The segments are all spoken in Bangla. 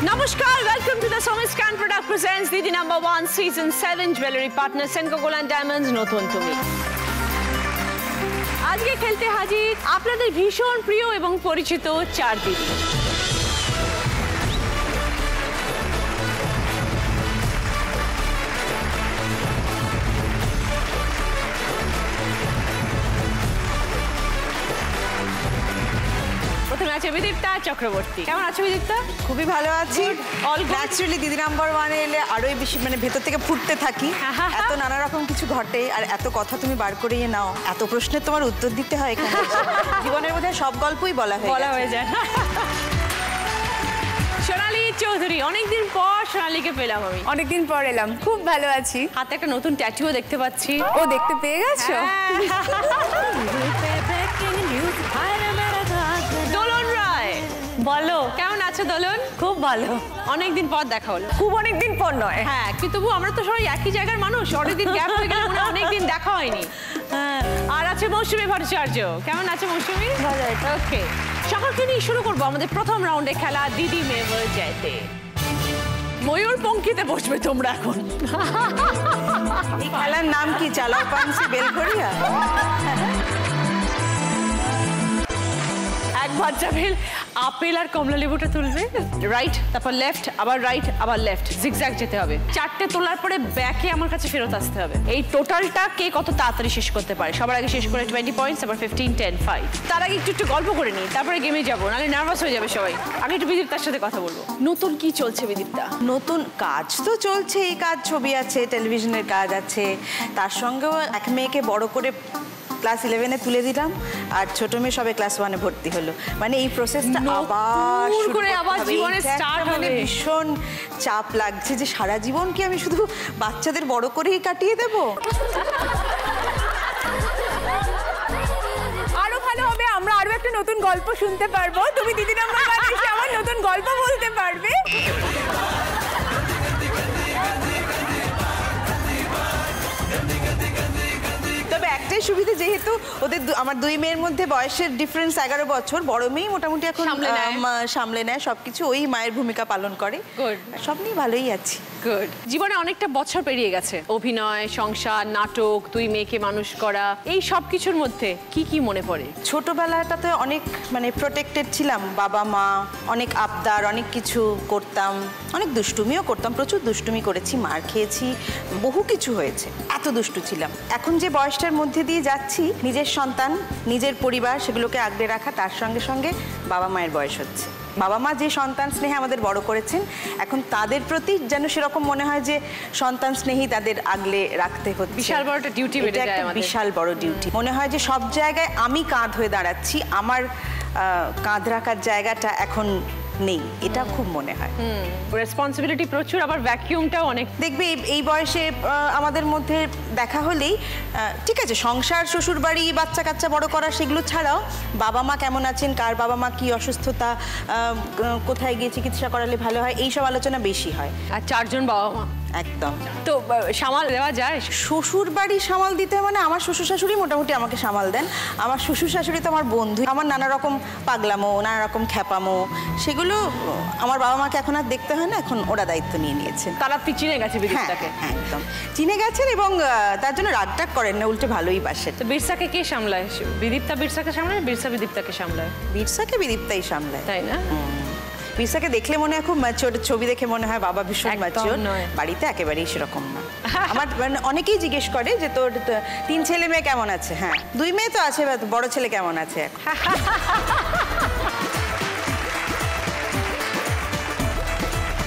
Namaskar, welcome to the Somis Can Product presents Didi #1 Season 7 Jewelry Partner Senco Gold and Diamonds নতুন তুমি। আজকে খেলতে হাজির আপনাদের ভীষণ প্রিয় এবং পরিচিত চার দিদি। প্রথমে আছে বিদীপ্তা চক্রবর্তী। কেমন আছো বিদীপ্তা? খুবই ভালো আছি। অল ন্যাচারালি দিদি #1 এলে আরোই বেশি মানে ভেতর থেকে ফুটতে থাকি। এত নানা রকম কিছু ঘটে আর এত কথা তুমি বার করিয়ে নাও, এত প্রশ্নের তোমার উত্তর দিতে হয় এখানে। জীবনের মধ্যে সব গল্পই বলা হয়ে যায়। সোনালী চৌধুরী, অনেকদিন পর সোনালীকে পেলাম আমি। অনেকদিন পর এলাম, খুব ভালো আছি। হাতে একটা নতুন ট্যাটুও দেখতে পাচ্ছি। ও দেখতে পেয়ে গেছো? দোলন রায়, বলো কেমন আছো দোলন? খুব ভালো। অনেকদিন পর দেখা হলো। খুব অনেকদিন পর নয়, হ্যাঁ, কিন্তু আমরা তো সবাই একই জায়গার মানুষ, অনেকদিন গ্যাপ হয়ে গেলে মনে হয় অনেকদিন দেখা হয়নি। আর আছে মৌসুমী ভট্টাচার্য। কেমন আছে মৌসুমী? ভালো। ওকে, সকলকে নিয়ে শুরু করবো আমাদের প্রথম রাউন্ডে খেলা দিদি মেয়ে যেতে। ময়ূর পঙ্কিতে বসবে তোমরা এখন। এই খেলার নাম কি? চালাও পানসি বেলঘড়িয়া? এক বাচ্চা বেল আপেল আর কমলা লেবুটা তুলবে, রাইট, তারপর লেফট, আবার রাইট, আবার লেফট, জিগজ্যাগ যেতে হবে। চারটে তোলার পরে ব্যাকে আমার কাছে ফেরত আসতে হবে। এই টোটালটা কে কত তাড়াতাড়ি শেষ করতে পারে। সবার আগে শেষ করে 20 পয়েন্টস, আবার 15, 10, 5। তার আগে একটু গল্প করে নিই, তারপরে গেমে যাবো, নাহলে নার্ভাস হয়ে যাবে সবাই। আগে একটু বিদীপ্তার সাথে কথা বলবো। নতুন কি চলছে বিদীপ্তা? নতুন কাজ তো চলছে, এই কাজ, ছবি আছে, টেলিভিশনের কাজ আছে, তার সঙ্গেও এক মেয়েকে বড় করে ক্লাস 11-এ তুলে দিলাম, আর ছোট মেয়ে সবে ক্লাস 1-এ ভর্তি হলো। মানে এই প্রসেসটা আবার শুরু করে আবার জীবনে স্টার্ট হবে। ভীষণ চাপ লাগছে যে সারা জীবন কি আমি শুধু বাচ্চাদের বড় করেই কাটিয়ে দেব? আরো ভালো হবে, আমরা আরো একটা নতুন গল্প শুনতে পারবো। তুমি দিদি #1 এসে আমার নতুন গল্প বলতে পারবে। একটাই সুবিধা, যেহেতু ওদের আমার দুই মেয়ের মধ্যে বয়সের ডিফারেন্স 11 বছর, বড় মেয়ে মোটামুটি এখন সামলে নেয় সবকিছু, ওই মায়ের ভূমিকা পালন করে। সব নিয়ে ভালোই আছি। গুড। জীবনে অনেকটা বছর পেরিয়ে গেছে, অভিনয়, সংসার, নাটক, দুই মেয়েকে মানুষ করা, এই সব কিছুর মধ্যে কি কি মনে পড়ে? ছোটবেলাটাতে অনেক মানে প্রোটেক্টেড ছিলাম, বাবা মা, অনেক আবদার, অনেক কিছু করতাম, অনেক দুষ্টুমিও করতাম, প্রচুর দুষ্টুমি করেছি, মার খেয়েছি, বহু কিছু হয়েছে, এত দুষ্টু ছিলাম। এখন যে বয়সটার মধ্যে দিয়ে যাচ্ছি, নিজের সন্তান, নিজের পরিবার, সেগুলোকে আগলে রাখা, তার সঙ্গে সঙ্গে বাবা মায়ের বয়স হচ্ছে। বাবা মা যে সন্তান স্নেহে আমাদের বড় করেছেন, এখন তাদের প্রতি যেন সেরকম মনে হয় যে সন্তান স্নেহী তাদের আগলে রাখতে হচ্ছে। বিশাল বড় একটা ডিউটি বেড়ে যায় আমাদের। বিশাল বড় ডিউটি। মনে হয় যে সব জায়গায় আমি কাঁধ হয়ে দাঁড়াচ্ছি, আমার কাঁধ রাখার জায়গাটা এখন নেই, এটা খুব মনে হয়। রেসপন্সিবিলিটি প্রচুর, আবার ভ্যাকিউমটাও অনেক। দেখবে এই বয়সে আমাদের মধ্যে দেখা হলেই ঠিক আছে, সংসার, শ্বশুর বাড়ি, বাচ্চা কাচ্চা বড় করা, সেগুলো ছাড়াও বাবা মা কেমন আছেন, কার বাবা মা কি অসুস্থতা, কোথায় গিয়ে চিকিৎসা করালে ভালো হয়, এইসব আলোচনা বেশি হয়। আর চারজন বাবা মা, একদম। তো সামাল দেওয়া যায়? শ্বশুর বাড়ি সামাল দিতে মানে আমার শ্বশুর শাশুড়ি মোটামুটি আমাকে সামাল দেন। আমার শ্বশুর শাশুড়ি তো আমার বন্ধু, আমার নানা রকম পাগলামো, নানা রকম খ্যাপামো, সেগুলো আমার বাবা মাকে এখন আর দেখতে হয় না, এখন ওরা দায়িত্ব নিয়ে নিয়েছে। তারা চিনে গেছে বিদীপ্তাকে? হ্যাঁ, একদম চিনে গেছেন, এবং তার জন্য রাগটাগ করেন না, উল্টে ভালোই বাসেন। তো বিরসাকে কে সামলায়? বিদীপ্তা বিরসাকে সামলায়, বিরসা বিদীপ্তাকে সামলায়? বিরসাকে বিদীপ্তাই সামলায়, তাই না? বিরসাকে দেখলে মনে হয় খুব ম্যাচিওর, ছবি দেখে মনে হয় বাবা ভীষণ ম্যাচিওর, বাড়িতে একেবারেই সেরকম না। আমার মানে অনেকেই জিজ্ঞেস করে যে তোর 3 ছেলে মেয়ে কেমন আছে? হ্যাঁ, 2 মেয়ে তো আছে, বড় ছেলে কেমন আছে?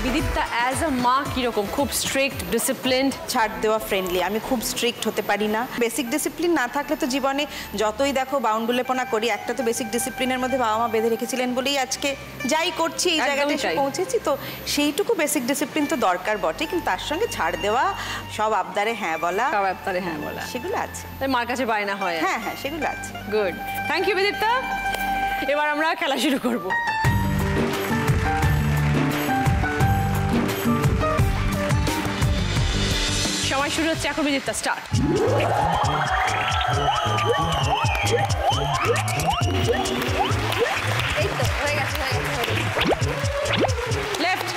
বিদীপ্তা অ্যাজ আ মা কিরকম? খুব স্ট্রিক্ট, ডিসিপ্লিনড? ছাড় দেওয়া, ফ্রেন্ডলি। আমি খুব স্ট্রিক্ট হতে পারি না। বেসিক ডিসিপ্লিন না থাকলে তো জীবনে যতই দেখো বাউন্ডুলেপনা করি, একটা তো বেসিক ডিসিপ্লিনের মধ্যে বাবা মা বেঁধে রেখেছিলেন বলেই আজকে যাই করছি, এই জায়গাটা এসে পৌঁছেছি। তো সেইটুকু বেসিক ডিসিপ্লিন তো দরকার বটে, কিন্তু তার সঙ্গে ছাড় দেওয়া, সব আবদারে হ্যাঁ বলা, সেগুলো আছে। মার কাছে বায়না হয়? হ্যাঁ, সেগুলো আছে। Good, thank you Bidipta. এবার আমরা খেলা শুরু করব। সময় শুরু হচ্ছে এখন, বিদীপ্তা স্টার্ট। এই তো হয়ে গেছে, লেফট,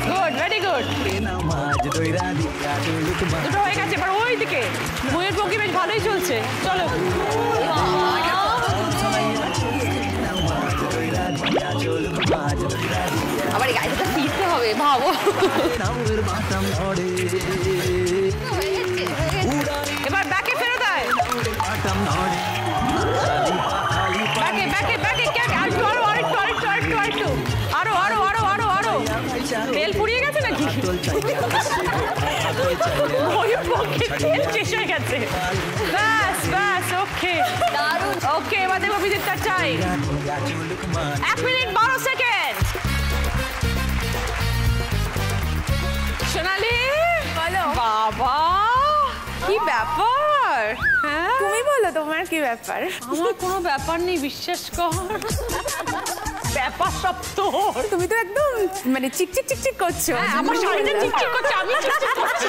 গুড, ভেরি গুড। দুটো হয়ে গেছে, এবার ওই দিকে ময়ূর পঙ্খী বেশ ভালোই চলছে। চলো আবার এই গাড়িটা ফিরতে হবে, ভাবো। এবার ব্যাকে ফেরত আয়, ব্যাকে ব্যাকে ব্যাকে আরো তেল ফুরিয়ে গেছে নাকি? ময়ূর পঙ্খীর তেল শেষ হয়ে গেছে। ব্যাস ব্যাস, ওকে ওকে। এবার দেখবো বিদিতার টাইম 1 মিনিট 12 সেকেন্ড। সোনালি বলো। বাবা কি ব্যাপার? হ্যাঁ তুমি বলো তোমার কি ব্যাপার? আমার কোনো ব্যাপার নেই, বিশ্বাস কর। ব্যাপার সব তোর। তুমি তো একদম মানে চিকচিক চিকচিক করছো। হ্যাঁ, আমার শাড়িটা চিকচিক করছে, আমি চিকচিক করছি।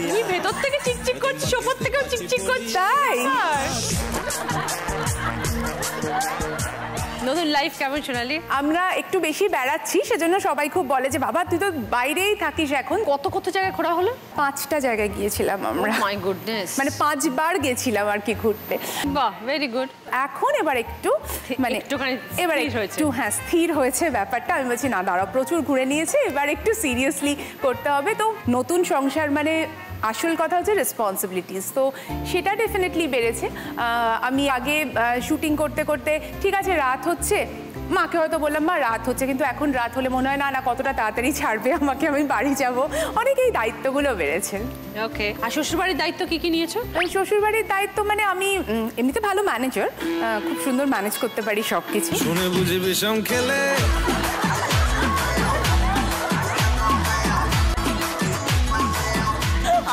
তুমি ভেতর থেকে চিকচিক করছিস, ওপর থেকেও চিকচিক করছিস। তাই? নতুন লাইফ কেমন সোনালি? আমরা একটু বেশি বেড়াচ্ছি, সেজন্য সবাই খুব বলে যে বাবা তুই তো বাইরেই থাকিস এখন। কত কত জায়গায় ঘোরা হলো? 5টা জায়গায় গিয়েছিলাম আমরা। মাই গুডনেস, মানে 5 বার গেছিলাম আর কি ঘুরতে। বাহ, ভেরি গুড। এখন এবার একটু মানে একটুখানি এবার স্থির হয়েছে। একটু হ্যাঁ স্থির হয়েছে ব্যাপারটা। আমি বলছি না দাঁড়াও, প্রচুর ঘুরে নিয়েছে, এবার একটু সিরিয়াসলি করতে হবে। তো নতুন সংসার মানে আসল কথা হচ্ছে রেসপন্সিবিলিটিস, তো সেটা ডেফিনেটলি বেড়েছে। আমি আগে শুটিং করতে করতে ঠিক আছে রাত হচ্ছে, মাকে হয়তো বললাম মা রাত হচ্ছে, কিন্তু এখন রাত হলে মনে হয় না না কতটা তাড়াতাড়ি ছাড়বে আমাকে, আমি বাড়ি যাব। অনেক এই দায়িত্বগুলো বেড়েছে। ওকে। আর শ্বশুরবাড়ির দায়িত্ব কি কি নিয়েছো? শ্বশুরবাড়ির দায়িত্ব মানে আমি এমনিতে ভালো ম্যানেজার, খুব সুন্দর ম্যানেজ করতে পারি সবকিছু। শুনে বুঝে বিষম খেলে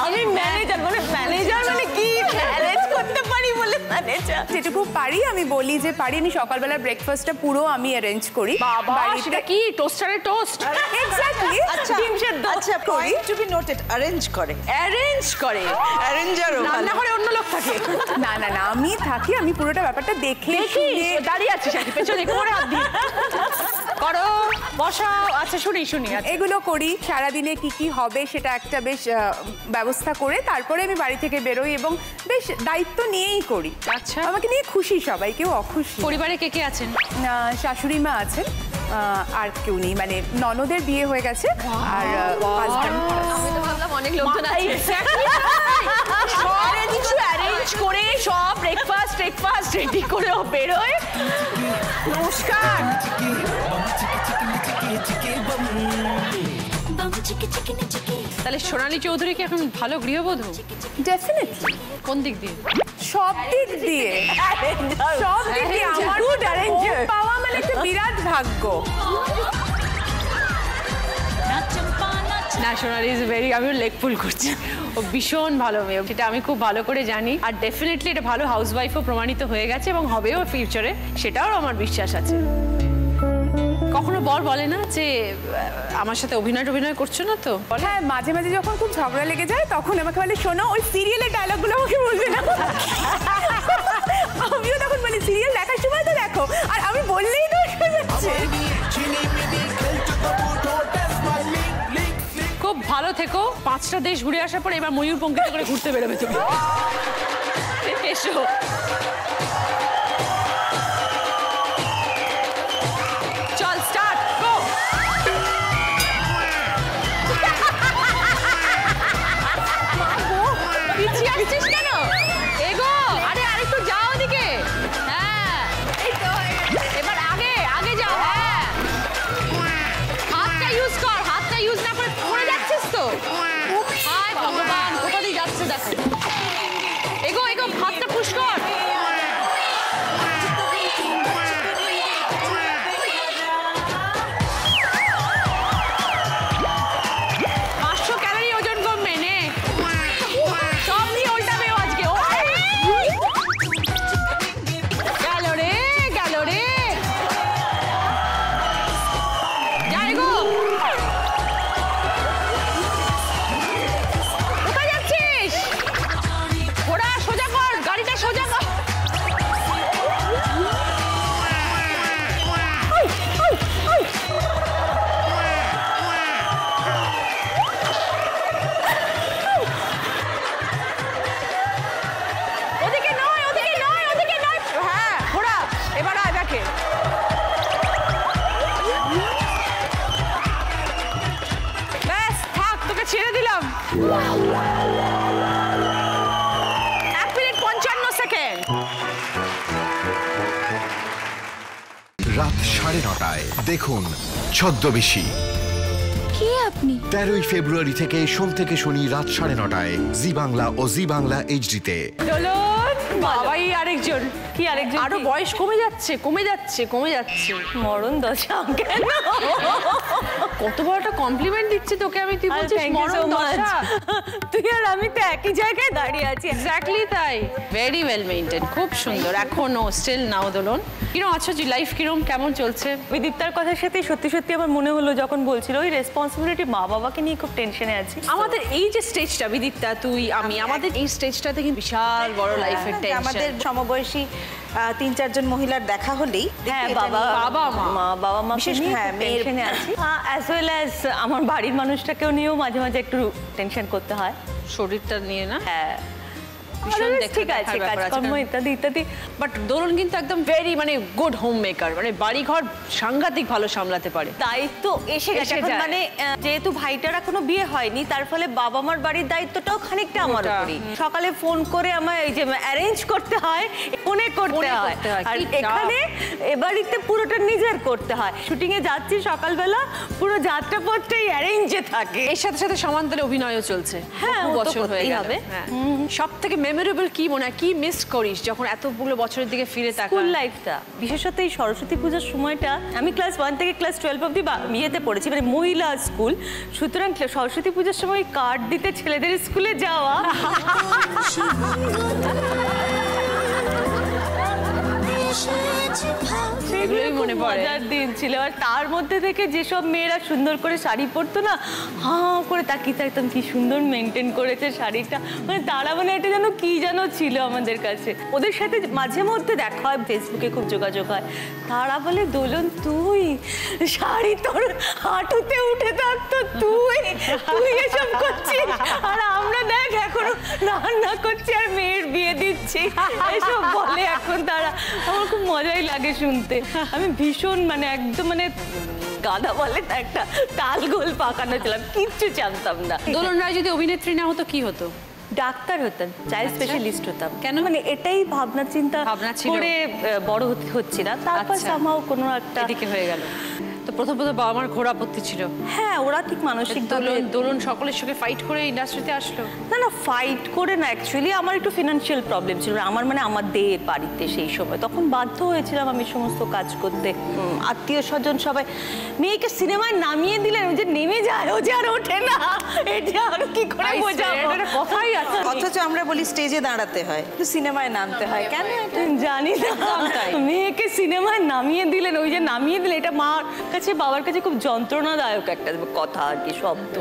আমি ম্যানেজার মানে কি ম্যানেজ করতে পারি বলে ম্যানেজার। যেটুকু পারি আমি বলি যে পারি। আমি সকালবেলার ব্রেকফাস্টটা পুরো আমি অ্যারেঞ্জ করি। বাবা, সেটা কি টোস্টারে টোস্ট? এক্স্যাক্টলি। আচ্ছা ডিম সেদ্ধ। আচ্ছা, point to be noted, arrange করে। অ্যারেঞ্জ করে? অ্যারেঞ্জারও রান্না করে অন্য লোক থাকে? না না না, আমি থাকি, আমি পুরোটা ব্যাপারটা দেখে দেখি দাঁড়িয়ে আছিস আর কি, পেছনে কোমরে হাত দিয়ে করো, বসাও। আচ্ছা শুনি। এগুলো করি। সারাদিনে কি কি হবে সেটা একটা বেশ ব্যবস্থা করে তারপরে আমি বাড়ি থেকে বেরোই এবং বেশ দায়িত্ব নিয়েই করি। আচ্ছা। আমাকে নিয়ে খুশি সবাই, কেউ অখুশি। পরিবারে কে কে আছেন? শাশুড়ি মা আছেন, আর কেউ নেই, মানে ননদের বিয়ে হয়ে গেছে আর হাজবেন্ড। আমি তো ভাবলাম অনেক লোকজন আছে। সব কিছু অ্যারেঞ্জ করে সব ব্রেকফাস্ট রেডি করে ও বেরোয়। নমস্কার। তাহলে সোনালী চৌধুরী কি এখন ভালো গৃহবধূ? ডেফিনেটলি। কোন দিক দিয়ে? সব দিক দিয়ে, সব দিক দিয়ে। আমার বউ পাওয়া মানে একটা বিরাট ভাগ্য। না, সোনালী ইজ ভেরি, আমিও লেগ পুল করছি। ও ভীষণ ভালো মেয়ে, সেটা আমি খুব ভালো করে জানি। আর ডেফিনেটলি এটা ভালো হাউসওয়াইফও প্রমাণিত হয়ে গেছে এবং হবেও ফিউচারে, সেটাও আমার বিশ্বাস আছে। কখনো বলে না যে আমার সাথে অভিনয় করছো না তো? হ্যাঁ, মাঝে মাঝে যখন খুব ঝগড়া লেগে যায় তখন আমাকে বলে শোনো ওই সিরিয়ালের ডায়লগগুলো আমাকে বলবে না। আমিও তখন বলি সিরিয়াল দেখার সময় তো দেখো, আর আমি বললেই তো খুব ভালো থেকো। 5টা দেশ ঘুরে আসার পর এবার ময়ূর পঙ্খিতে করে ঘুরতে বেরোবে তুমি। এসো। চল স্টার্ট গো। পিছিয়ে আসছিস কেন? এগো। আরে আরেকটু যাও ওদিকে। হ্যাঁ, এবার আগে যাও। হ্যাঁ, হাতটা ইউজ না করে পড়ে যাচ্ছিস তো। হায় ভগবান, কোথা দিয়ে যাচ্ছে দেখো। এগো হাতটা পুশ কর। সোজা 9:30টায় দেখুন ছদ্মবেশী। কে আপনি? 13ই ফেব্রুয়ারি থেকে সোম থেকে শনি রাত 9:30টায় জি বাংলা ও জি বাংলা এইচডিতে। দোলন বাবাই আরেকজন। কি আরেকজন? আরো বয়স কমে যাচ্ছে কমে যাচ্ছে কমে যাচ্ছে। মরণ দশা কেন? কত বড় একটা কমপ্লিমেন্ট দিচ্ছি তোকে আমি, তুই বলছিস মরণ দশা। তুই আর আমি তো একই জায়গায় দাঁড়িয়ে আছি। এক্স্যাক্টলি তাই। ভেরি ওয়েল মেইনটেইন, খুব সুন্দর এখনো স্টিল নাও। দোলন কিরম আছো জি? লাইফ কিরম কেমন চলছে? বিদীপ্তার কথার সাথে সত্যি সত্যি আমার মনে হলো যখন বলছিল ওই রেসপন্সিবিলিটি মা বাবাকে নিয়ে খুব টেনশনে আছি। আমাদের এই যে স্টেজটা বিদিপ্তা তুই আমি, আমাদের এই স্টেজটাতে কিন্তু বিশাল বড় লাইফের টেনশন। আমাদের সমবয়সী 3-4 জন মহিলার দেখা হলেই হ্যাঁ বাবা বাবা মা বিশেষ হ্যাঁ টেনশনে আছি, অ্যাজ ওয়েল অ্যাজ আমার বাড়ির মানুষটাকেও নিয়েও মাঝে মাঝে একটু টেনশন করতে হয়। শরীরটা নিয়ে না? হ্যাঁ ভীষণ ঠিক আছে, কাজকর্ম ইত্যাদি ইত্যাদি। বাট দোলন কিন্তু একদম ভেরি মানে গুড হোম মেকার, মানে বাড়ি ঘর সাংঘাতিক ভালো সামলাতে পারে। দায়িত্ব এসে গেছে এখন, যায়। মানে যেহেতু ভাইটার এখনো বিয়ে হয়নি তার ফলে বাবা মার বাড়ির দায়িত্বটাও খানিকটা আমার উপরই। সকালে ফোন করে আমার এই যে অ্যারেঞ্জ করতে হয়, ফোনে করতে হয়, আর এখানে এ বাড়িতে পুরোটা নিজের করতে হয়। শুটিং এ যাচ্ছি সকালবেলা, পুরো যাত্রা পথটাই অ্যারেঞ্জে থাকে। এর সাথে সাথে সমান্তরে অভিনয়ও চলছে। হ্যাঁ, বহু ও তো বছর হয়ে করতেই গেল। হবে। সব থেকে মেমোরেবল কি মনে হয়, কি মিস করিস যখন এতগুলো বছরের দিকে ফিরে তাকাস? স্কুল লাইফটা, বিশেষত এই সরস্বতী পূজার সময়টা। আমি ক্লাস 1 থেকে ক্লাস 12 অবধি বিয়েতে পড়েছি, মানে মহিলা স্কুল। সুতরাং সরস্বতী পূজার সময় কার্ড দিতে ছেলেদের স্কুলে যাওয়া, সেগুলোই মনে পড়ে। মজার দিন ছিল। আর তার মধ্যে থেকে যেসব মেয়েরা সুন্দর করে শাড়ি পরতো না, হাঁ করে তাকিয়ে থাকতাম কি সুন্দর মেনটেন করেছে শাড়িটা। মানে তারা মানে এটা যেন কি যেন ছিল আমাদের কাছে। ওদের সাথে মাঝে মধ্যে দেখা হয়, ফেসবুকে খুব যোগাযোগ হয়। তারা বলে দোলন তুই শাড়ি তোর হাঁটুতে উঠে থাকতো, তুই এসব করছিস, আর আমরা দেখ এখনো রান্না করছি আর মেয়ের বিয়ে দিচ্ছি, এসব বলে এখন তারা। আমার খুব মজাই লাগে শুনতে। আমি ভীষণ মানে একদম মানে গাধা বলে না, একটা তাল গোল পাকানো ছিলাম, কিচ্ছু জানতাম না। দোলন রায় যদি অভিনেত্রী না হতো কি হতো? ডাক্তার হতাম, চাইল্ড স্পেশালিস্ট হতাম। কেন? মানে এটাই ভাবনা চিন্তা ছিল। করে বড় হচ্ছি না, তারপর সামাও কোনো একটা এদিকে হয়ে গেল। তো প্রথম বাবা মার ঘোর আপত্তি ছিল? হ্যাঁ, ওরা ঠিক মানসিক দোলন সকলের সঙ্গে ফাইট করে ইন্ডাস্ট্রিতে আসলো? না ফাইট করে না, অ্যাকচুয়ালি আমার একটু ফিনান্সিয়াল প্রবলেম ছিল। আমার মানে আমাদের বাড়িতে সেই সময় তখন বাধ্য হয়েছিলাম আমি সমস্ত কাজ করতে। আত্মীয় স্বজন সবাই মেয়েকে সিনেমায় নামিয়ে দিলেন, ও যে নেমে যায়, ও যে আর ওঠে না, এটা আর কি করে বোঝাবো? কথাই আছে। অথচ আমরা বলি স্টেজে দাঁড়াতে হয়, একটু সিনেমায় নামতে হয়। কেন জানি না, মেয়েকে সিনেমায় নামিয়ে দিলেন, ওই যে নামিয়ে দিলে, এটা মার কাছে বাবার কাছে খুব যন্ত্রণাদায়ক একটা কথা আর কি, শব্দ।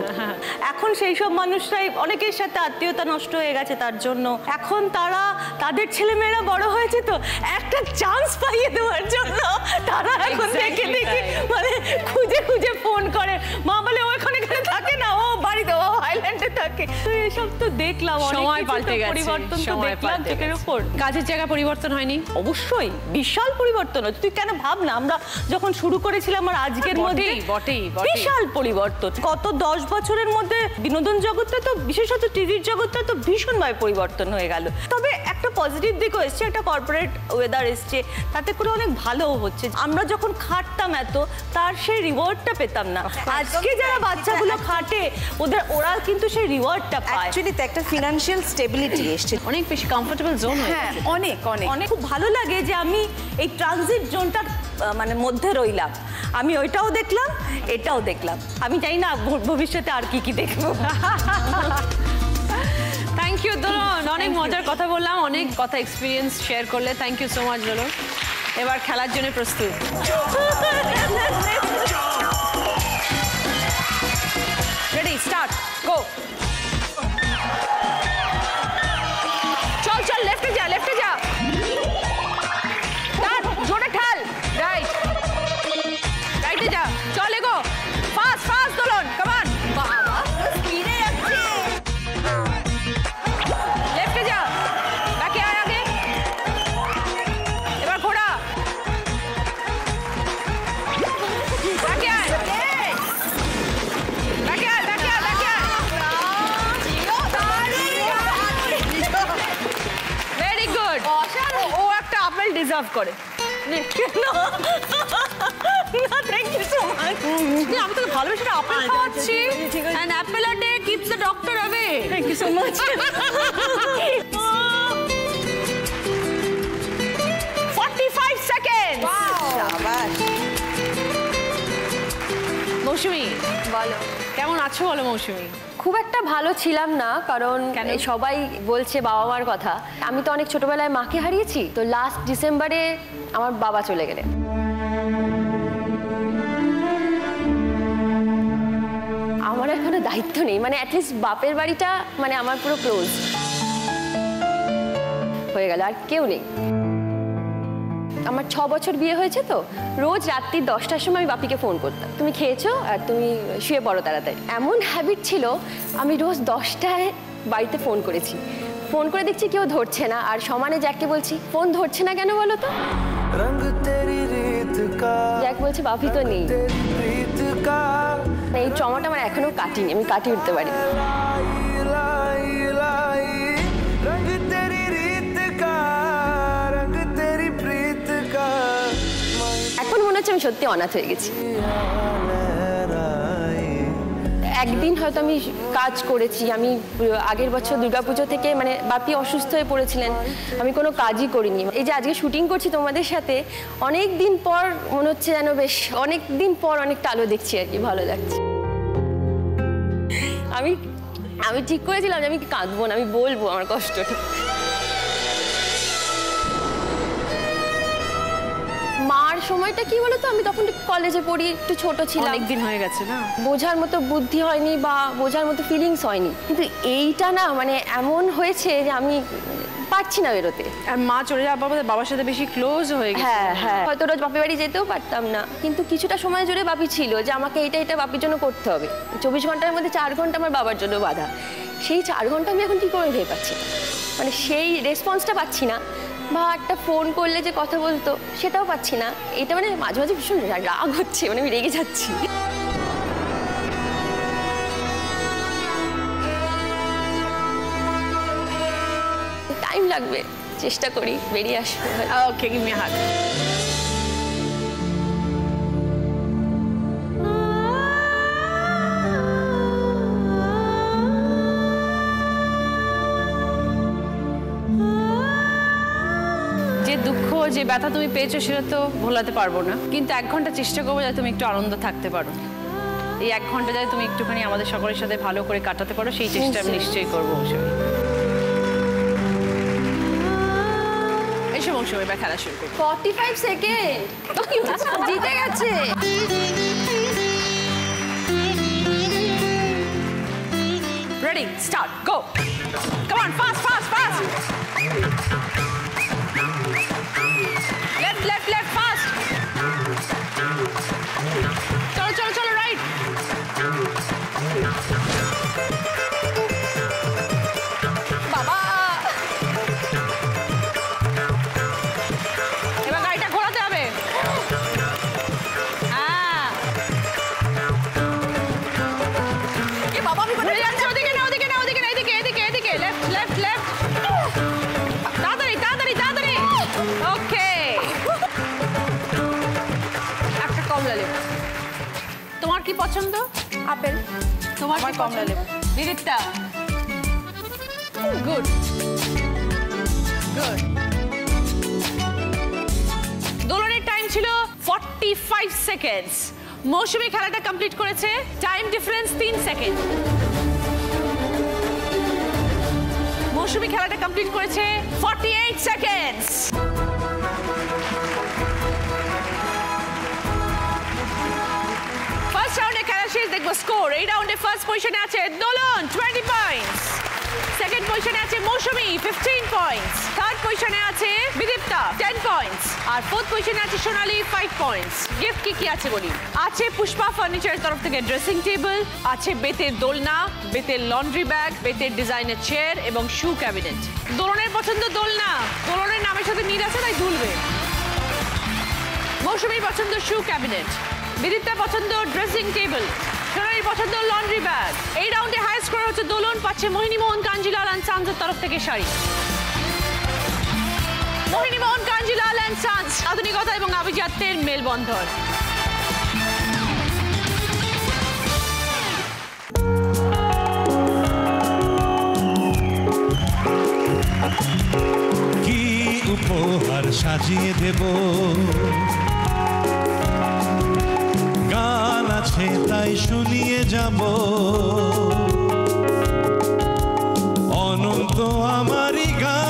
এখন সেই সব মানুষরাই অনেকের সাথে আত্মীয়তা নষ্ট হয়ে গেছে তার জন্য। এখন তারা তাদের ছেলেমেয়েরা বড় হয়েছে, তো একটা চান্স পাইয়ে দেওয়ার জন্য তারা এখন দেখে দেখে মানে খুঁজে খুঁজে ফোন করে। মা বলে ও এখানে থাকে না, ও বাড়িতে, ও হাইল্যান্ডে থাকে। তো এসব তো দেখলাম, সময় পাল্টে গেছে, পরিবর্তন তো দেখলাম চোখের উপর। কাজের জায়গা পরিবর্তন হয়নি? অবশ্যই বিশাল পরিবর্তন হচ্ছে। তুই কেন ভাব না, আমরা যখন শুরু করেছিলাম আর আজকের মধ্যে বটেই বিশাল পরিবর্তন। গত 10 বছরের মধ্যে বিনোদন জগৎটা তো, বিশেষত টিভির জগৎটা তো ভীষণভাবে পরিবর্তন হয়ে গেল। তবে একটা পজিটিভ দিকও এসছে, একটা কর্পোরেট ওয়েদার এসছে, তাতে করে অনেক ভালোও হচ্ছে। আমরা যখন খাটতাম এত, তার সেই রিওয়ার্ডটা পেতাম না। আজকে যারা বাচ্চাগুলো খাটে ওরা কিন্তু সেই রিওয়ার্ডটা পায়। অ্যাকচুয়ালি তো একটা ফিনান্সিয়াল স্টেবিলিটি এসছে, অনেক বেশি কমফোর্টেবল জোন। হ্যাঁ, অনেক অনেক অনেক খুব ভালো লাগে যে আমি এই ট্রানজিট জোনটার মানে মধ্যে রইলাম। আমি ওইটাও দেখলাম, এটাও দেখলাম। আমি জানি না ভবিষ্যতে আর কি দেখবো। থ্যাংক ইউ দোলন, অনেক মজার কথা বললাম, অনেক কথা এক্সপিরিয়েন্স শেয়ার করলে। থ্যাংক ইউ সো মাচ দোলন। এবার খেলার জন্য প্রস্তুত? রেডি, স্টার্ট, গো। চল চল, লেফটে যা, লেফটে যা, জোরে ঠাল, রাইট, রাইটে যা, চল এগো, fast fast Dolon, come on. বাবা স্পিডে যাচ্ছে। লেফটে যা, ব্যাকে আয় আগে, এবার ঘোড়া, ব্যাকে আয়, ব্যাকে আয়, ব্যাকে আয়, ব্যাকে আয়। ভেরি গুড, ও একটা আপেল ডিজার্ভ করে। Thank you so much. আমি তোকে ভালোবেসে আপেল খাওয়াচ্ছি and apple a day keeps the doctor away. Thank you so much. 45 seconds. শাবাশ। মৌসুমী বলো। কেমন আছো বলো মৌসুমী? খুব একটা ভালো ছিলাম না, কারণ কেন? সবাই বলছে বাবা মার কথা। আমি তো অনেক ছোটবেলায় মাকে হারিয়েছি, তো লাস্ট ডিসেম্বরে আমার বাবা চলে গেলেন। আমার এখনো দায়িত্ব নেই, মানে অ্যাটলিস্ট বাপের বাড়িটা মানে আমার পুরো ক্লোজ হয়ে গেল, আর কেউ নেই। আমার 6 বছর বিয়ে হয়েছে, তো রোজ রাত্রি 10টার সময় আমি বাপিকে ফোন করতাম, তুমি খেয়েছো আর তুমি শুয়ে পড়ো তাড়াতাড়ি। এমন হ্যাবিট ছিল, আমি রোজ 10টায় বাড়িতে ফোন করেছি। ফোন করে দেখছি কেউ ধরছে না, আর সমানে জ্যাককে বলছি ফোন ধরছে না কেন বলো তো। জ্যাক বলছে বাপি তো নেই। এই ট্রমাটা আমার এখনো কাটিনি, আমি কাটিয়ে উঠতে পারি। এখন মনে হচ্ছে আমি সত্যি অনাথ হয়ে গেছি। একদিন হয়তো আমি কাজ করেছি, আমি আগের বছর দুর্গাপুজো থেকে মানে বাপি অসুস্থ হয়ে পড়েছিলেন, আমি কোনো কাজই করিনি। এই যে আজকে শুটিং করছি তোমাদের সাথে, অনেক দিন পর মনে হচ্ছে যেন বেশ অনেক দিন পর অনেকটা আলো দেখছি আর কি, ভালো লাগছে। আমি ঠিক করেছিলাম যে আমি কাঁদবো না, আমি বলবো আমার কষ্টটা। মার সময়টা কি বলতো, আমি তখন কলেজে পড়ি, একটু ছোট ছিলাম, অনেকদিন হয়ে গেছে না, বোঝার মতো বুদ্ধি হয়নি বা বোঝার মতো ফিলিংস হয়নি। কিন্তু এইটা না মানে এমন হয়েছে যে আমি পারছি না বেরোতে। আর মা চলে যাওয়ার পর বাবার সাথে বেশি ক্লোজ হয়ে গেছে। হ্যাঁ হ্যাঁ, হয়তো রোজ বাপের বাড়ি যেতেও পারতাম না, কিন্তু কিছুটা সময় জুড়ে বাপি ছিল যে আমাকে এটা বাপির জন্য করতে হবে। 24 ঘন্টার মধ্যে 4 ঘন্টা আমার বাবার জন্য বাঁধা। সেই 4 ঘন্টা আমি এখন কি করে ভেবে পাচ্ছি, মানে সেই রেসপন্সটা পাচ্ছি না, বা একটা ফোন করলে যে কথা বলতো সেটাও পাচ্ছি না। এটা মানে মাঝে মাঝে ভীষণ রাগ হচ্ছে, মানে আমি রেগে যাচ্ছি। টাইম লাগবে, চেষ্টা করি বেরিয়ে আসবো। ওকে, গিভ মি আ হাগ। যে দুঃখ যে ব্যথা তুমি পেয়েছো সেটা তো ভোলাতে পারবো না, কিন্তু 1 ঘন্টা চেষ্টা করবো যাতে তুমি একটু আনন্দ থাকতে পারো। এই 1 ঘন্টা যাতে তুমি একটুখানি আমাদের সকলের সাথে ভালো করে কাটাতে পারো, সেই চেষ্টা আমি নিশ্চয়ই করবো মৌসুমী। এসো মৌসুমী, এবার খেলা শুরু করবো। 45 সেকেন্ড জিতে গেছে। Ready, start, go. Come on, fast, fast, fast. Left, left, left, fast. Chalo, chalo, chalo, right. বাবা, এবার গাড়িটা ঘোরাতে হবে। এ বাবা আমি ঘুরে যাচ্ছে, ওদিকে না, ওদিকে না, ওদিকে না, এদিকে, এদিকে, এদিকে, লেফট, লেফট, লেফট। তাড়াতাড়ি, তাড়াতাড়ি, তাড়াতাড়ি। ওকে। একটা কমলা লেবু। তোমার কি পছন্দ? আপেল। তোমার আমার কমলা লেবু। দিদিরটা। Good, good. দোলনের টাইম ছিল 45 সেকেন্ডস। মৌসুমী খেলাটা কমপ্লিট করেছে, টাইম ডিফারেন্স 3 সেকেন্ড। মৌসুমী খেলাটা কমপ্লিট করেছে 48 সেকেন্ডস। ফার্স্ট রাউন্ডে খেলা শেষ, দেখবো স্কোর। এই রাউন্ডে ফার্স্ট পজিশনে আছে দোলন 20 পয়েন্টস, সেকেন্ড পজিশনে আছে মৌসুমী 15 পয়েন্টস, থার্ড পজিশনে আছে বিদীপ্তা 10 পয়েন্টস, আর ফোর্থ পজিশনে আছে সোনালী 5 পয়েন্টস। গিফট কি কি আছে বলি? আছে পুষ্পা ফার্নিচারের তরফ থেকে ড্রেসিং টেবিল, আছে বেতের দোলনা, বেতের লন্ড্রি ব্যাগ, বেতের ডিজাইনের চেয়ার এবং শু ক্যাবিনেট। দোলনের পছন্দ দোলনা, দোলনের নামের সাথে মিল আছে তাই দুলবে। মৌসুমীর পছন্দ শু ক্যাবিনেট, বিদীপ্তার পছন্দ ড্রেসিং টেবিল, সোনালীর পছন্দ লন্ড্রি ব্যাগ। এই রাউন্ডে হাই স্কোর হচ্ছে দোলন, পাচ্ছে মোহিনী মোহন কাঞ্জিলাল অ্যান্ড সানসের তরফ থেকে শাড়ি। মোহিনী মোহন কাঞ্জিলাল অ্যান্ড সানস আধুনিকতা এবং আভিজাত্যের মেলবন্ধন। কি উপহার সাজিয়ে দেব, গান আছে তাই শুনিয়ে যাব, অনন্ত আমারই গান,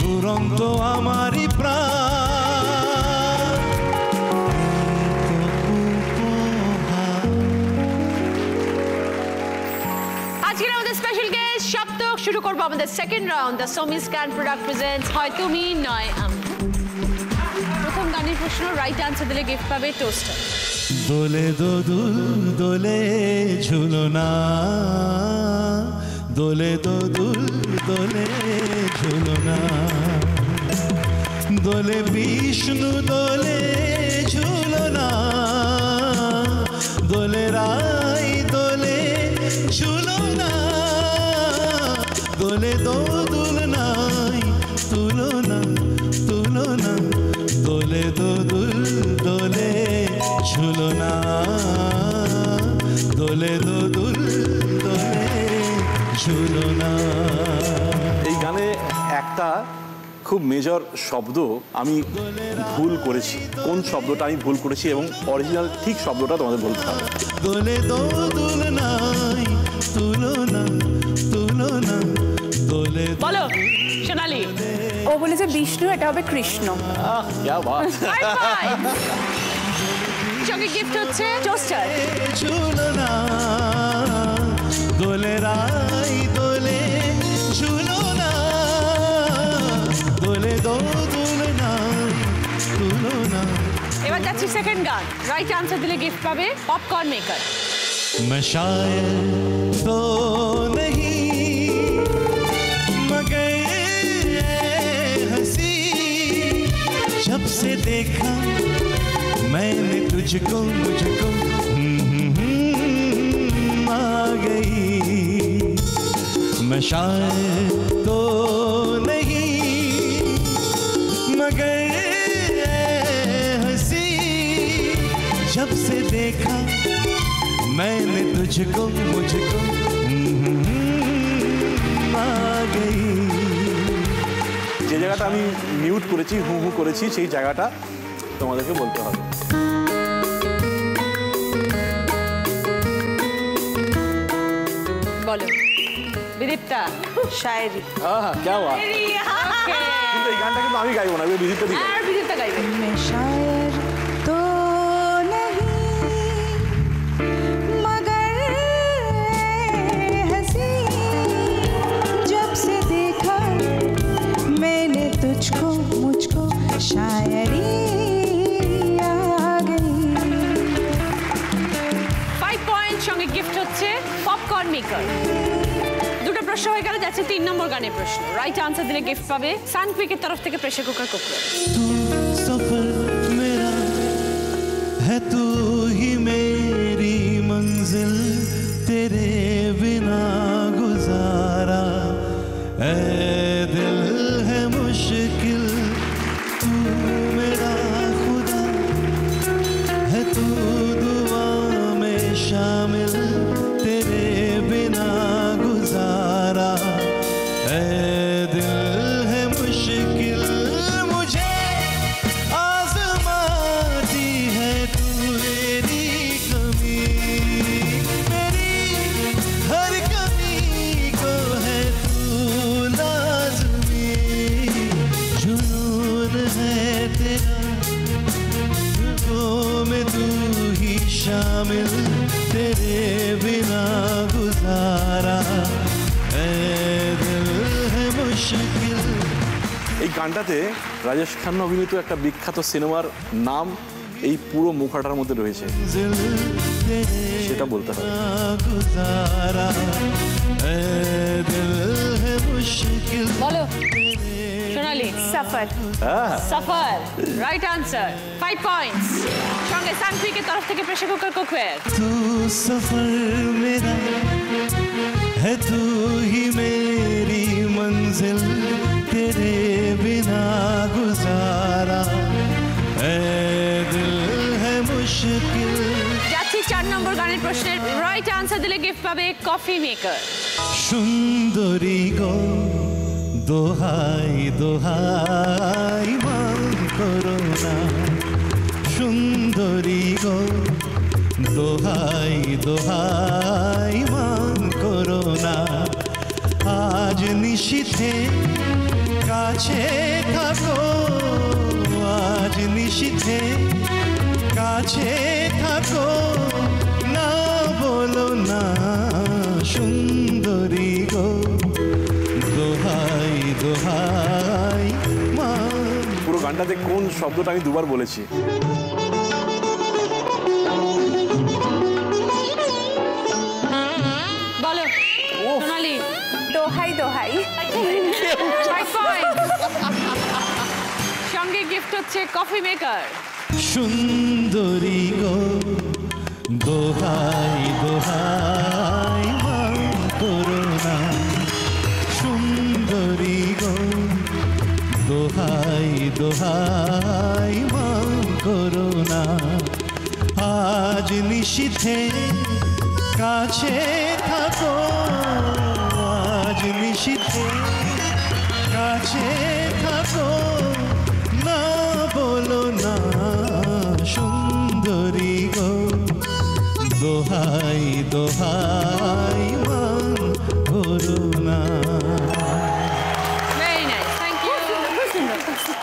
দুরন্ত আমারই প্রাণ। আজকের আমাদের স্পেশাল গেস্ট সপ্তক। শুরু করবো আমাদের second round. The Somy scan product presents হয় তুমি নয় আমি। প্রথম গানের প্রশ্ন, রাইট আনসার দিলে গিফট পাবে টোস্টার। দোলে দোদুল দোলে ঝুলনা, দোলে দোদুল দোলে ঝুলনা, দোলে বিষ্ণু দোলে ঝুলনা, দোলে রাই দোলে ঝুলনা, দোলে দোদুল নাই তুলনা তুলনা, দোলে দোদুল দোলে ঝুলনা, দোলে দোদুল দোলে ঝুলনা। এই গানে একটা খুব মেজর শব্দ আমি ভুল করেছি। কোন শব্দটা আমি ভুল করেছি এবং অরিজিনাল ঠিক শব্দটা তোমাদের বলতে হবে। দোলে দোদুল নাই তুলনা তুলনা, দোলে। বলো সোনালি। ও বলেছে বিষ্ণু, এটা হবে কৃষ্ণ। क्या बात। সঙ্গে গিফট হচ্ছে টোস্টার। ঝুলনা, দোলে রাই দোলে ঝুলনা, দোলে দোদুল নাই তুলনা। এবার যাচ্ছি সেকেন্ড গান। রাইট আনসার দিলে গিফট পাবে পপকর্ন মেকার। मैं शायर तो नहीं मगर हंसी, जब से देखा मैंने तुझको मुझको आ गई। मैं शायर तो नहीं मगर हंसी, जब से देखा मैंने तुझको मुझको आ गई। যে জায়গাটা আমি মিউট করেছি, হু হু করেছি, সেই জায়গাটা তোমাদেরকে বলতে হবে। বলো বিদীপ্তা। শায়েরি। হ্যাঁ, क्या बात। কিন্তু এই গানটা কিন্তু আমি গাইবো না, বিদীপ্তা দিই। আর বিদীপ্তা গাইবে। मैं शायर तो नहीं मगर हंसी, जब से देखा मैंने तुझको मुझको शायरी आ गई। 5 পয়েন্ট, সঙ্গে গিফট হচ্ছে পপকর্ন মেকার। দুটো প্রশ্ন হয়ে গেল, যাচ্ছে 3 নম্বর গানের প্রশ্ন। রাইট আনসার দিলে গিফট পাবে সানক্বিকের তরফ থেকে প্রেসার কুকার কুকার। तू सफर मेरा है, तू ही मेरी मंजिल, तेरे बिना गुजारा ऐ दिल है मुश्किल। तू मेरा खुदा है, तू दुआ में शामिल, तेरे बिना गुजारा ऐ दिल है मुश्किल। मुझे आज़माती है तू मेरी कमी, मेरी हर कमी को है तू लाज़मी। जुनून है तेरा, जुनून में तू ही शामिल, तेरे बिना गुजारा ऐ दिल है मुश्किल। এই গানটাতে রাজেশ খান্না অভিনীত একটা বিখ্যাত সিনেমার নাম এই পুরো মুখাটার মধ্যে রয়েছে, সেটা বলতে হবে। गुजारा ऐ दिल है मुश्किल। বলো সোনালি। সাফার। সাফার, রাইট আনসার। 5 পয়েন্টস, সঙ্গে সানক্বিকের তরফ থেকে প্রেসার কুকার কুকার। तू सफर मेरा है, तू ही मेरी मंजिल, तेरे बिना गुजारा ऐ दिल है मुश्किल। যাচ্ছি 4 নম্বর গানের প্রশ্নের রাইট আনসার দিলে গিফট পাবে কফি মেকার। সুন্দরী গো দোহাই দোহাই মান করো না, সুন্দরী গো দোহাই দোহাই মান করো না। আজ নিশীথে কাছে থাকো, আজ নিশীথে কাছে থাকো, না বলো না সুন্দরী গো দোহাই দোহাই মান। পুরো গানটাতে কোন শব্দটা আমি দুবার বলেছি? বলো সোনালি। দোহাই দোহাই। 5 পয়েন্ট। সঙ্গে গিফট হচ্ছে কফি মেকার। সুন্দরী গো দোহাই দোহাই মান করো না, সুন্দরী গো দোহাই দোহাই মান করো না। আজ নিশীথে কাছে থাকো, আজ নিশীথে কাছে থাকো, না বলো না সুন্দরী গো দোহাই দোহাই মান করো না। Very nice, thank you.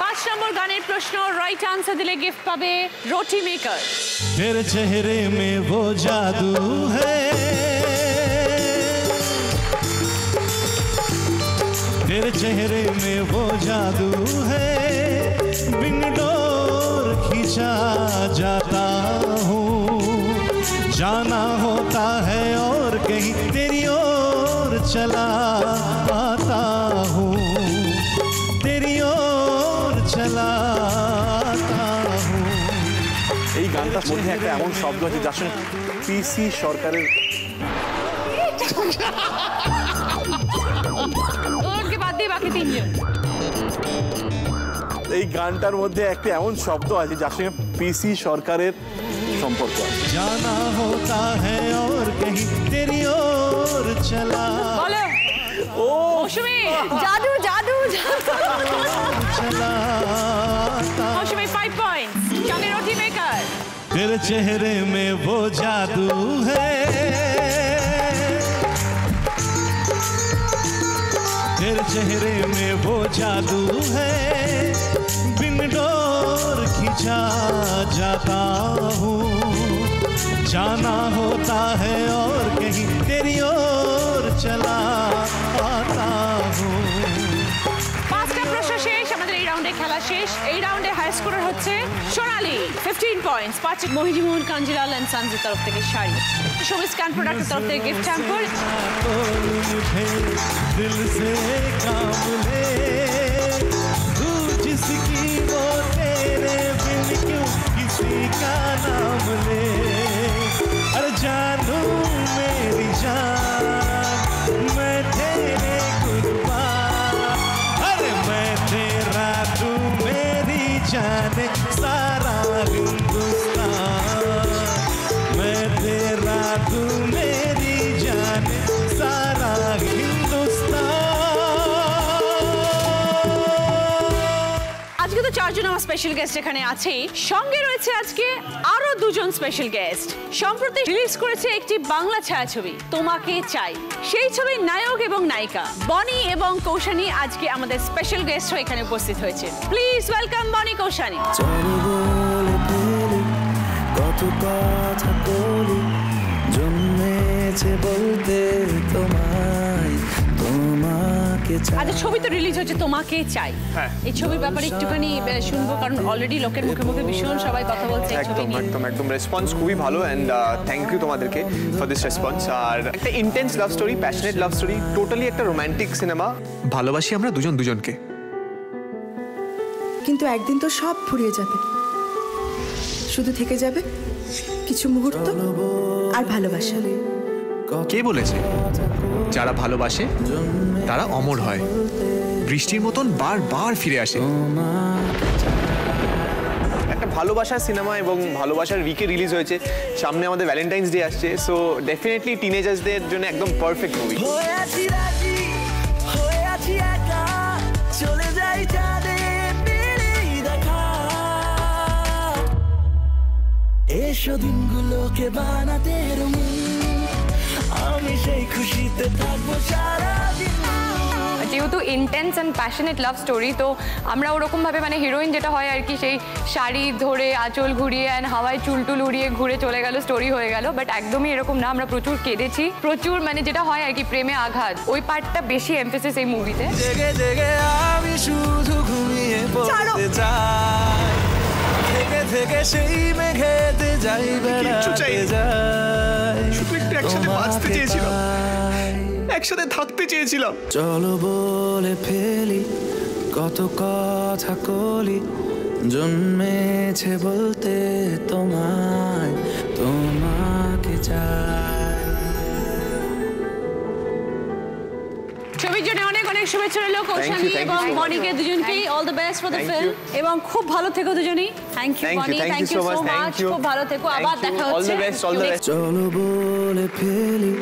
5 number গানের প্রশ্ন রাইট আনসার দিলে গিফট পাবে রুটি মেকার। तेरे चेहरे में वो जादू है, तेरे चेहरे में वो जादू है, बिन डोर खींचा जाता हूँ, जाना होता है और कहीं तेरी ओर चला आता हूँ, तेरी ओर चला आता हूँ। এই গানটার মধ্যে একটা এমন শব্দ আছে যার সঙ্গে পিসি সরকারের ওকে বাদ দিয়ে বাকি 3 জন। এই গানটার মধ্যে একটা এমন শব্দ আছে যার সঙ্গে পিসি সরকারের সম্পর্ক আছে। जाना होता है और कहीं तेरी ओर चला বলো ও মৌসুমী। জাদু জাদু चला आता। মৌসুমী 5 পয়েন্ট। সঙ্গে রুটি মেকার। तेरे चेहरे में वो जादू है, तेरे चेहरे में वो जादू है, बिन डोर खींचा जाता हूँ, जाना होता है और कहीं तेरी ओर चला आता हूँ। 5টা প্রশ্ন শেষ, আমাদের এই রাউন্ডে খেলা শেষ। এই রাউন্ডে হাই স্কোরার হচ্ছে সোনালি 15 পয়েন্টস পাচ্ছে মোহিনী মোহন কাঞ্জিলাল এন্ড সন্সের তরফ থেকে শাড়ি। শোভি স্ক্যান প্রোডাক্টের তরফ থেকে গিফট হ্যাম্পার। दिल से काम ले तू जिसकी वो तेरे बिन क्यों किसी का नाम ले, अरे जानू मेरी जान मैं तेरे कुर्बान, अरे मैं तेरा तू मेरी जान सारा हिंदुस्तान, मैं तेरा तू मेरी जान सारा हिंदुस्तान। আজকে তো 4 জন আমার স্পেশাল গেস্ট এখানে আছেই, সঙ্গে রয়েছে আজকে আরো 2 জন স্পেশাল গেস্ট। সম্প্রতি রিলিজ করেছে একটি বাংলা ছায়াছবি তোমাকে চাই। সেই ছবির নায়ক এবং নায়িকা বনি এবং কৌশানী আজকে আমাদের স্পেশাল গেস্ট হয়ে এখানে উপস্থিত হয়েছে। প্লিজ ওয়েলকাম বনি কৌশানী। কত কথা বলি জন্মেছে বলতে তোমায়, তোমাকে চাই। আজ ছবি তো রিলিজ হচ্ছে তোমাকে চাই। এই ছবির ব্যাপারে একটুখানি শুনবো, কারণ অলরেডি লোকের মুখে মুখে ভীষণ সবাই কথা বলছে এই ছবি নিয়ে। একদম রেসপন্স খুবই ভালো অ্যান্ড থ্যাংক ইউ তোমাদেরকে ফর দিস রেসপন্স। আর একটা intense love story, passionate love story, totally একটা রোমান্টিক সিনেমা। ভালোবাসি আমরা দুজন দুজনকে, কিন্তু একদিন তো সব ফুরিয়ে যাবে, শুধু থেকে যাবে কিছু মুহূর্ত আর ভালোবাসা। কে বলেছে যারা ভালোবাসে তারা অমর হয়? বৃষ্টির মতন বারবার ফিরে আসে। একটা ভালোবাসার সিনেমা এবং ভালোবাসার উইকে রিলিজ হয়েছে, সামনে আমাদের ভ্যালেন্টাইন্স ডে আসছে, সো ডেফিনেটলি টিনেজার্সদের জন্য একদম পারফেক্ট মুভি। এসো দিনগুলোকে বানাতে আমি সেই খুশিতে থাকবো সারাদিন। যেহেতু intense and passionate love story, তো আমরা ওরকমভাবে মানে হিরোইন যেটা হয় আর কি, সেই শাড়ি ধরে আঁচল ঘুরিয়ে অ্যান্ড হাওয়ায় চুলটুল উড়িয়ে ঘুরে চলে গেল, স্টোরি হয়ে গেল, বাট একদমই এরকম না। আমরা প্রচুর কেঁদেছি, প্রচুর মানে যেটা হয় আর কি প্রেমে আঘাত, ওই পার্টটা বেশি এমফেসিস এই মুভিতে। জেগে জেগে আমি শুধু ঘুমিয়ে পড়তে চাই, থেকে থেকে সেই মেঘেতে যাই বেড়াতে যাই, শুধু একটু একসাথে বাঁচতে চেয়েছিলাম, একসাথে থাকতে চেয়েছিলাম। চলো বলে ফেলি কত কথা কলি, জন্মেছে বলতে তোমায়, তোমাকে চাই। ছবির জন্য অনেক অনেক শুভেচ্ছা রইল কৌশালী এবং মনিকে দুজনকেই। All the best for the film এবং খুব ভালো থেকো দুজনেই। Thank you Moni, thank you so much, খুব ভালো থেকো, আবার দেখা হচ্ছে। চলো বলে ফেলি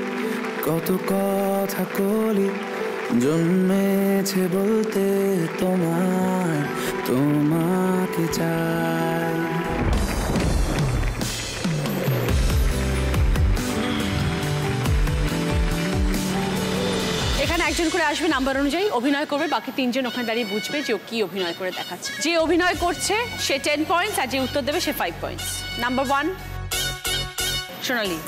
কত কথা কলি, জন্মেছে বলতে তোমায়, তোমাকে চাই। এখানে একজন করে আসবে, নাম্বার অনুযায়ী অভিনয় করবে, বাকি তিনজন ওখানে দাঁড়িয়ে বুঝবে যে ও কি অভিনয় করে দেখাচ্ছে। যে অভিনয় করছে সে 10 পয়েন্টস, আর যে উত্তর দেবে সে 5 পয়েন্টস। নাম্বার 1 সোনালী।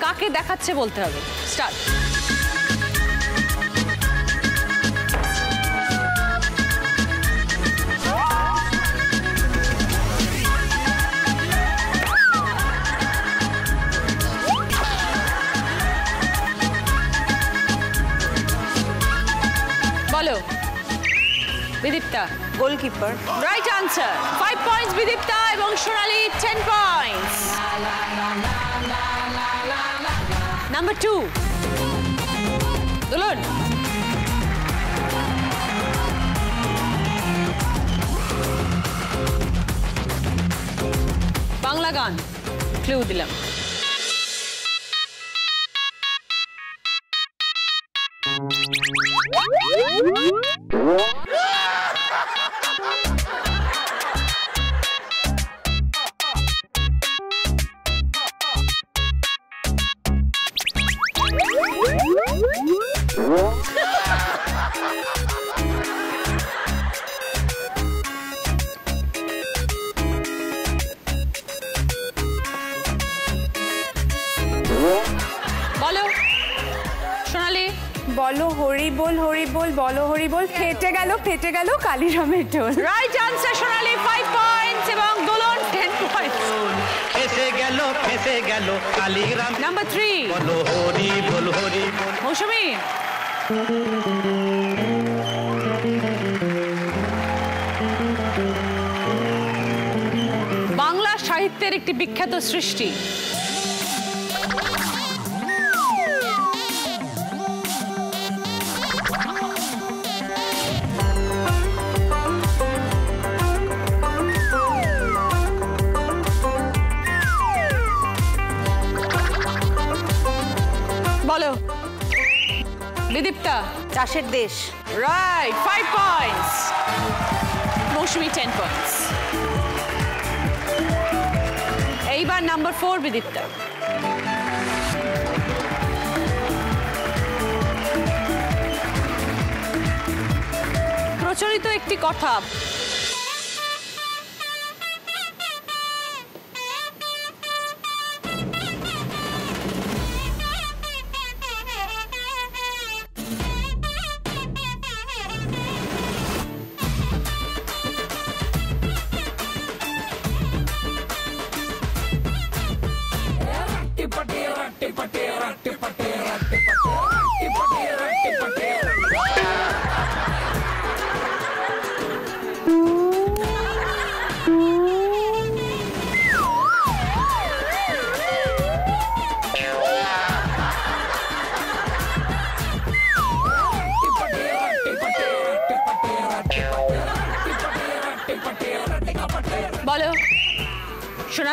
কাকে দেখাচ্ছে বলতে হবে। স্টার্ট। বলো। Bidipta. Goalkeeper. Right answer. 5 points Bidipta এবং সোনালী 10 পয়েন্টস। নাম্বার 2 দুলন। বাংলা গান, ক্লু দিলাম। বলো সোনালী। বলো হরি বল হরি বল, বলো হরি বল, ফেটে গেল কালিরামের ঢোল। রাইট আনসার সোনালী 5 পয়েন্টস এবং দোলন 10 পয়েন্টস। ফেসে গেল কালিরাম। নাম্বার 3 বলো হরি বল হরি বল। মৌসুমী। বাংলা সাহিত্যের একটি বিখ্যাত সৃষ্টি। বলো বিদীপ্তা। চাষের দেশ। Right 5 points. মৌসুমী 10 পয়েন্টস। এইবার নাম্বার 4 বিদীপ্তা। প্রচলিত একটি কথা।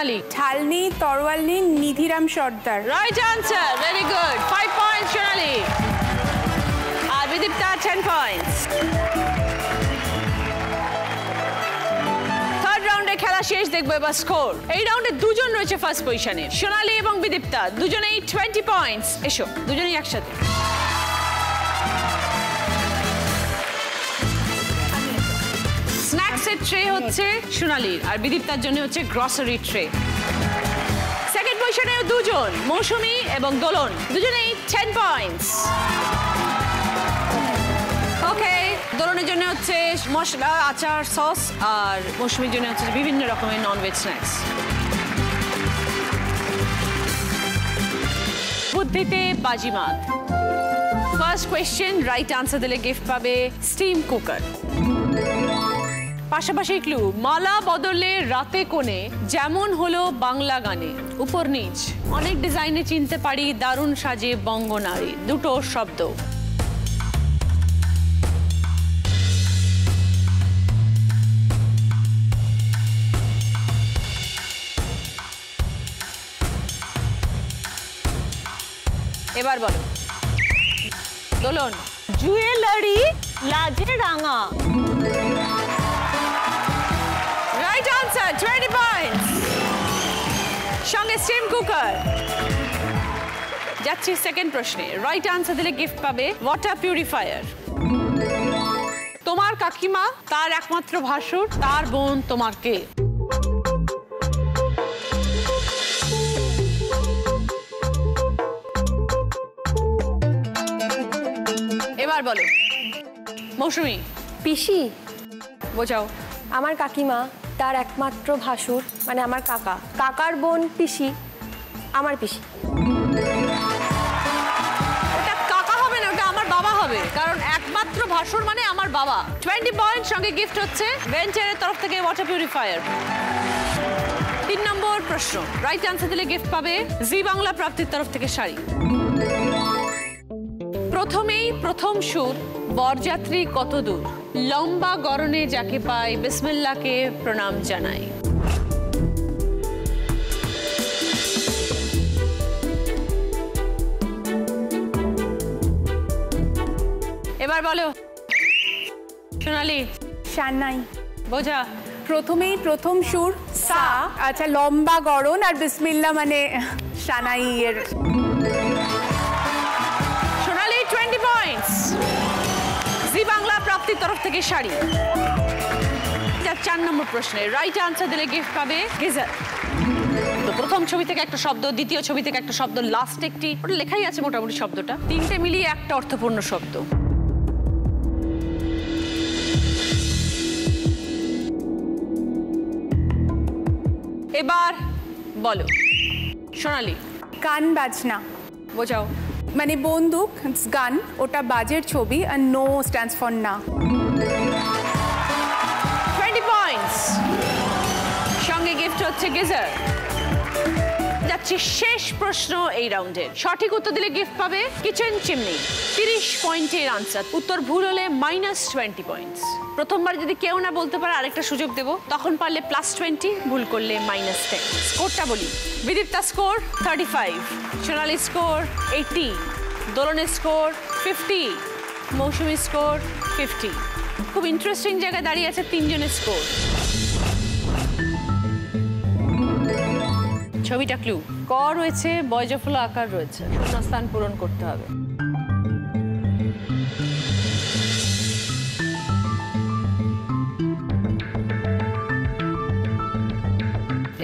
সোনালি। ঢালনি তরোয়ালনি নিধিরাম সর্দার। Right answer, very good. 5 points Sonali. আর বিদীপ্তা 10 পয়েন্টস। থার্ড রাউন্ডে খেলা শেষ, দেখবো এবার স্কোর। এই রাউন্ডে দুজন রয়েছে ফার্স্ট পজিশনে, সোনালি এবং বিদীপ্তা, দুজনেই 20 পয়েন্টস। এসো দুজনেই একসাথে। স্ন্যাক্সের ট্রে হচ্ছে সোনালির, আর বিদীপ্তার জন্য হচ্ছে গ্রসারি ট্রে। সেকেন্ড পজিশনে দুজন, মৌসুমী এবং দোলন, দুজনেই 10 পয়েন্টস। ওকে, দোলনের জন্য হচ্ছে মশলা, আচার, সস, আর মৌসুমীর জন্য হচ্ছে বিভিন্ন রকমের ননভেজ স্ন্যাক্স। বুদ্ধিতে বাজিমাত। ফার্স্ট কোয়েশ্চেন, রাইট আনসার দিলে গিফট পাবে স্টিম কুকার। পাশাপাশি ক্লু, মালা বদলে রাতে কোণে, যেমন হলো বাংলা গানে, উপর নিচ, অনেক ডিজাইনে চিনতে পারি, দারুণ সাজে বঙ্গনারী, দুটো শব্দ। এবার বলো দোলন। জুয়েলারি লাজে রাঙা। Right answer, 20 points. সঙ্গে স্টিম কুকার। যাচ্ছি সেকেন্ড প্রশ্নে, রাইট আনসার দিলে গিফট পাবে ওয়াটার পিউরিফায়ার। তোমার কাকিমা, তার একমাত্র ভাসুর, তার বোন তোমার কে? এবার বলো মৌসুমী। পিসি। বোঝাও। আমার কাকিমা, তার একমাত্র ভাসুর মানে আমার কাকা, কাকার বোন পিসি, আমার পিসি। ওটা কাকা হবে না, ওটা আমার বাবা হবে, কারণ একমাত্র ভাসুর মানে আমার বাবা। 20 পয়েন্ট। সঙ্গে গিফট হচ্ছে ভেঞ্চারের তরফ থেকে ওয়াটার পিউরিফায়ার। 3 নম্বর প্রশ্ন, রাইট আনসার দিলে গিফট পাবে জি বাংলা প্রাপ্তির তরফ থেকে শাড়ি। প্রথমেই প্রথম সুর, বরযাত্রী কত দূর, লম্বা গরনে যাকে পাই, বিসমিল্লাহকে প্রণাম জানাই। এবার বলো সোনালি। সানাই। বোঝা। প্রথমেই প্রথম সুর সা, আচ্ছা লম্বা গড়ন, আর বিসমিল্লা মানে সানাই এর। সোনালি 20 পয়েন্টস। জি বাংলা প্রাপ্তির তরফ থেকে শাড়ি। 4 নম্বর প্রশ্নে রাইট আনসার দিলে গিফট পাবে গিজার। তো প্রথম ছবি থেকে একটা শব্দ, দ্বিতীয় ছবি থেকে একটা শব্দ, লাস্ট একটি, ওটা লেখাই আছে মোটামুটি শব্দটা, তিনটে মিলিয়ে একটা অর্থপূর্ণ শব্দ। এবার বলো সোনালি। গান বাজনা। বোঝাও। মানে বন্দুক, গান, ওটা বাজের ছবি, আর নো স্ট্যান্ডস ফর না। 20 পয়েন্টস। সঙ্গে গিফট হচ্ছে গিজার। যাচ্ছি শেষ প্রশ্ন এই রাউন্ডের। সঠিক উত্তর দিলে গিফট পাবে কিচেন চিমনি। 30 পয়েন্টের আনসার। উত্তর ভুল হলে -20 পয়েন্টস। প্রথমবার যদি কেউ না বলতে পারে আরেকটা সুযোগ দেব, তখন পারলে +20, ভুল করলে -10। স্কোরটা বলি, বিদীপ্তা স্কোর 35, সোনালি স্কোর 80, দোলনের স্কোর 50, মৌসুমী স্কোর 50। খুব ইন্টারেস্টিং জায়গায় দাঁড়িয়ে আছে তিনজনের স্কোর। ছবিটা ক্লু, ক রয়েছে, বয়জফলা আকার রয়েছে, শূন্যস্থান পূরণ করতে হবে।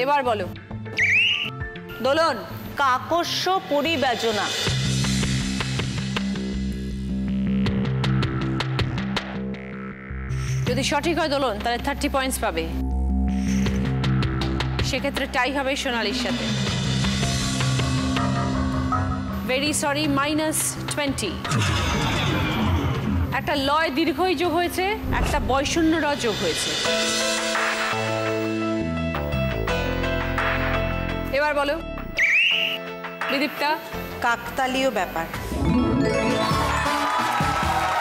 এবার বলো দোলন। কাকস্য পরিবেজনা। যদি সঠিক হয় দোলন তাহলে 30 পয়েন্টস পাবে, সেক্ষেত্রে টাই হবে সোনালির সাথে। Very sorry, -20। একটা লয় দীর্ঘই যোগ হয়েছে, একটা বয়শূন্য র যোগ হয়েছে। এবার বলো বিদীপ্তা। কাকতালীয় ব্যাপার।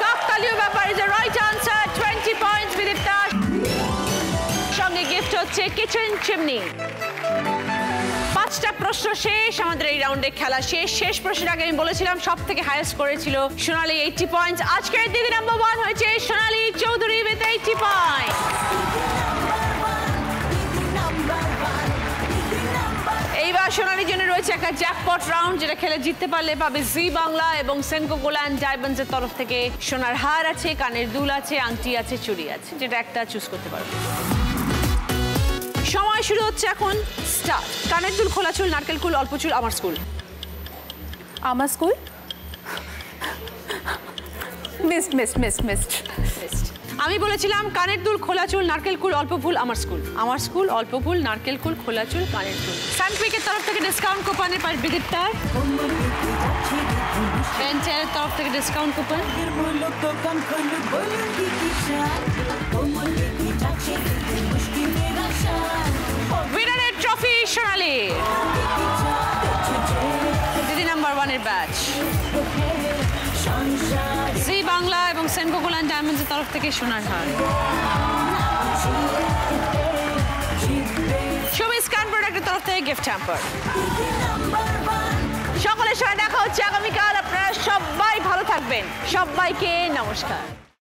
কাকতালীয় ব্যাপার is the right answer. 20 points Bidipta. সঙ্গে গিফট হচ্ছে কিচেন চিমনি। 5টা প্রশ্ন শেষ, আমাদের এই রাউন্ডে খেলা শেষ। শেষ প্রশ্নের আগে আমি বলেছিলাম সব থেকে হাইয়েস্ট করেছিল সোনালী 80 পয়েন্টস। আজকের দিদি নাম্বার 1 হয়েছে সোনালী চৌধুরী উইথ 80 পয়েন্টস। এইবার সোনালীর জন্য রয়েছে একটা জ্যাকপট রাউন্ড, যেটা খেলে জিততে পারলে পাবে জি বাংলা এবং সেনকো গোল্ড ডায়মন্ডস এর তরফ থেকে সোনার হার আছে, কানের দুল আছে, আংটি আছে, চুড়ি আছে, যেটা একটা চুজ করতে পারবে। সময় শুরু হচ্ছে এখন, স্টার্ট। কানের দুল, খোলা চুল, নারকেল কুল, অল্প চুল, আমার স্কুল। আমার স্কুল। মিসড। আমি বলেছিলাম কানের দুল, খোলা চুল, নারকেল কুল, অল্প ফুল, আমার স্কুল। আমার স্কুল, অল্প ফুল, নারকেল কুল, খোলা চুল, কানের দুল। সানকুইকের তরফ থেকে ডিসকাউন্ট কুপনের পাশ বিদিকটার, বেঞ্চের তরফ থেকে ডিসকাউন্ট কুপন। উইনারের ট্রফি সোনালী, দিদি নাম্বার 1 এর ব্যাচ। জি বাংলা এবং সেনকো গোল্ড ডায়মন্ডস এর তরফ থেকে সোনার হার। শোবিজ স্ক্যান প্রোডাক্টের তরফ থেকে গিফট হ্যাম্পার। সকলের সঙ্গে দেখা হচ্ছে আগামীকাল। আপনারা সবাই ভালো থাকবেন। সবাইকে নমস্কার।